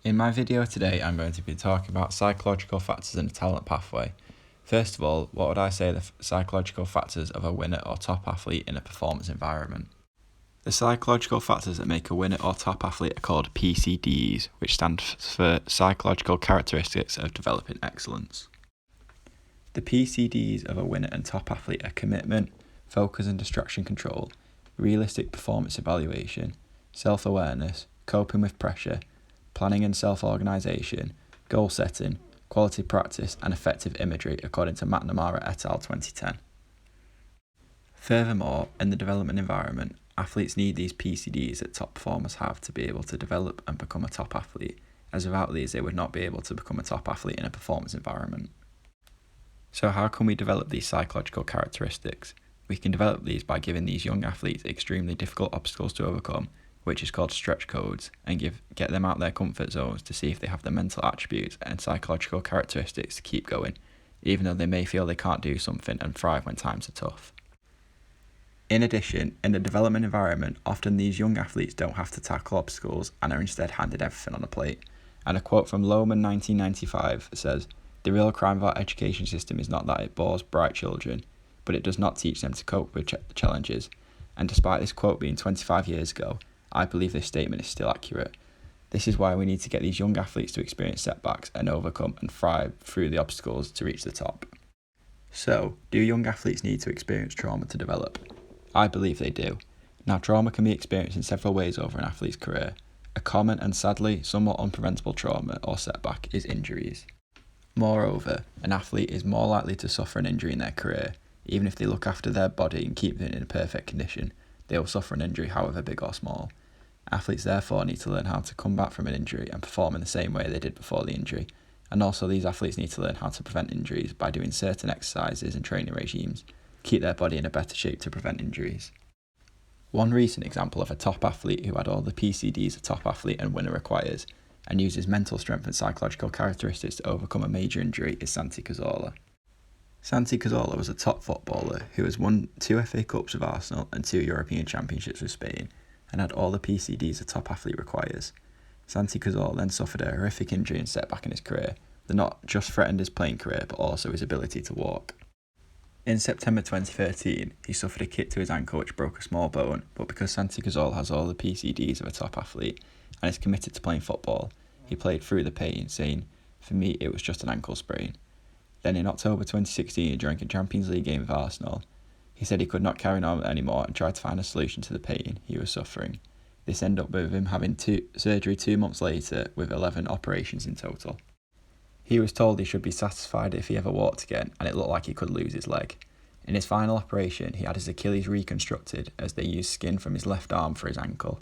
In my video today, I'm going to be talking about psychological factors in a talent pathway. First of all, what would I say are the psychological factors of a winner or top athlete in a performance environment? The psychological factors that make a winner or top athlete are called PCDs, which stand for Psychological Characteristics of Developing Excellence. The PCDs of a winner and top athlete are commitment, focus and distraction control, realistic performance evaluation, self-awareness, coping with pressure, planning and self-organisation, goal setting, quality practice and effective imagery according to McNamara et al. 2010. Furthermore, in the development environment, athletes need these PCDs that top performers have to be able to develop and become a top athlete, as without these they would not be able to become a top athlete in a performance environment. So how can we develop these psychological characteristics? We can develop these by giving these young athletes extremely difficult obstacles to overcome, which is called stretch codes, and get them out their comfort zones to see if they have the mental attributes and psychological characteristics to keep going, even though they may feel they can't do something and thrive when times are tough. In addition, in the development environment, often these young athletes don't have to tackle obstacles and are instead handed everything on a plate. And a quote from Lohman 1995 says, "The real crime of our education system is not that it bores bright children, but it does not teach them to cope with challenges." And despite this quote being 25 years ago, I believe this statement is still accurate. This is why we need to get these young athletes to experience setbacks and overcome and thrive through the obstacles to reach the top. So, do young athletes need to experience trauma to develop? I believe they do. Now, trauma can be experienced in several ways over an athlete's career. A common and sadly somewhat unpreventable trauma or setback is injuries. Moreover, an athlete is more likely to suffer an injury in their career. Even if they look after their body and keep it in a perfect condition, they will suffer an injury, however big or small. Athletes therefore need to learn how to come back from an injury and perform in the same way they did before the injury. And also these athletes need to learn how to prevent injuries by doing certain exercises and training regimes, keep their body in a better shape to prevent injuries. One recent example of a top athlete who had all the PCDs a top athlete and winner requires, and uses mental strength and psychological characteristics to overcome a major injury is Santi Cazorla. Santi Cazorla was a top footballer who has won 2 FA Cups with Arsenal and 2 European Championships with Spain, and had all the PCDs a top athlete requires. Santi Cazorla then suffered a horrific injury and setback in his career that not just threatened his playing career but also his ability to walk. In September 2013, he suffered a kick to his ankle which broke a small bone, but because Santi Cazorla has all the PCDs of a top athlete and is committed to playing football, he played through the pain, saying, "For me it was just an ankle sprain." Then in October 2016, during a Champions League game with Arsenal, he said he could not carry on anymore and tried to find a solution to the pain he was suffering. This ended up with him having surgery 2 months later with 11 operations in total. He was told he should be satisfied if he ever walked again, and it looked like he could lose his leg. In his final operation, he had his Achilles reconstructed as they used skin from his left arm for his ankle.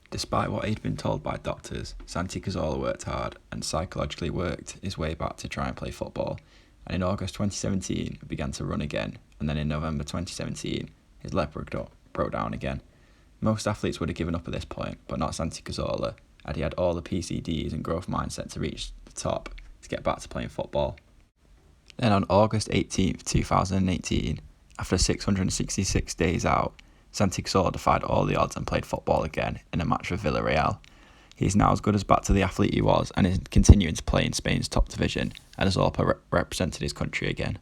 Despite what he'd been told by doctors, Santi Cazorla worked hard and psychologically worked his way back to try and play football, and in August 2017 began to run again, and then in November 2017 his leg broke down again. Most athletes would have given up at this point, but not Santi Cazorla, as he had all the PCDs and growth mindset to reach the top to get back to playing football. Then on August 18th, 2018, after 666 days out, Santi Cazorla defied all the odds and played football again in a match with Villarreal. He is now as good as back to the athlete he was and is continuing to play in Spain's top division and has also represented his country again.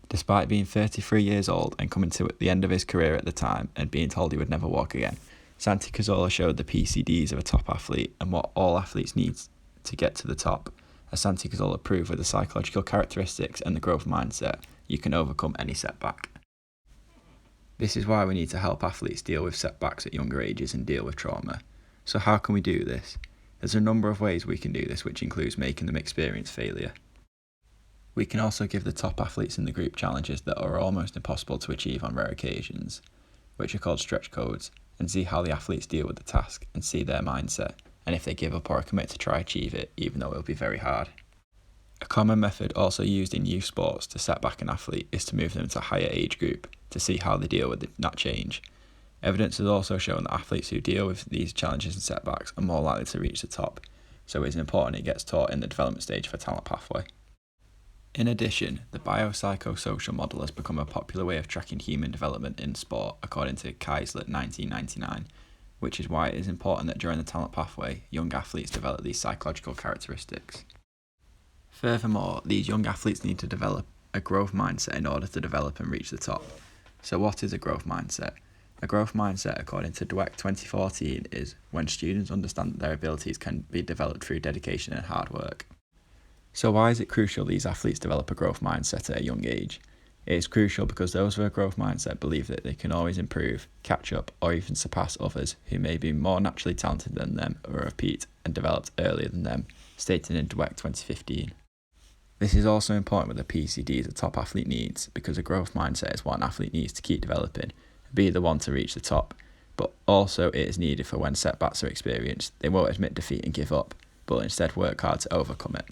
Despite being 33 years old and coming to the end of his career at the time and being told he would never walk again, Santi Cazorla showed the PCDs of a top athlete and what all athletes need to get to the top. As Santi Cazorla proved with the psychological characteristics and the growth mindset, you can overcome any setback. This is why we need to help athletes deal with setbacks at younger ages and deal with trauma. So how can we do this? There's a number of ways we can do this, which includes making them experience failure. We can also give the top athletes in the group challenges that are almost impossible to achieve on rare occasions, which are called stretch codes, and see how the athletes deal with the task and see their mindset, and if they give up or commit to try achieve it, even though it will be very hard. A common method also used in youth sports to set back an athlete is to move them to a higher age group to see how they deal with that change. Evidence has also shown that athletes who deal with these challenges and setbacks are more likely to reach the top, so it is important it gets taught in the development stage of a talent pathway. In addition, the biopsychosocial model has become a popular way of tracking human development in sport, according to Keisler 1999. which is why it is important that during the talent pathway, young athletes develop these psychological characteristics. Furthermore, these young athletes need to develop a growth mindset in order to develop and reach the top. So what is a growth mindset? A growth mindset, according to Dweck 2014, is when students understand that their abilities can be developed through dedication and hard work. So why is it crucial these athletes develop a growth mindset at a young age? It is crucial because those with a growth mindset believe that they can always improve, catch up, or even surpass others who may be more naturally talented than them or have peaked and developed earlier than them, stated in Dweck 2015. This is also important with the PCDs a top athlete needs, because a growth mindset is what an athlete needs to keep developing and be the one to reach the top, but also it is needed for when setbacks are experienced. They won't admit defeat and give up, but instead work hard to overcome it.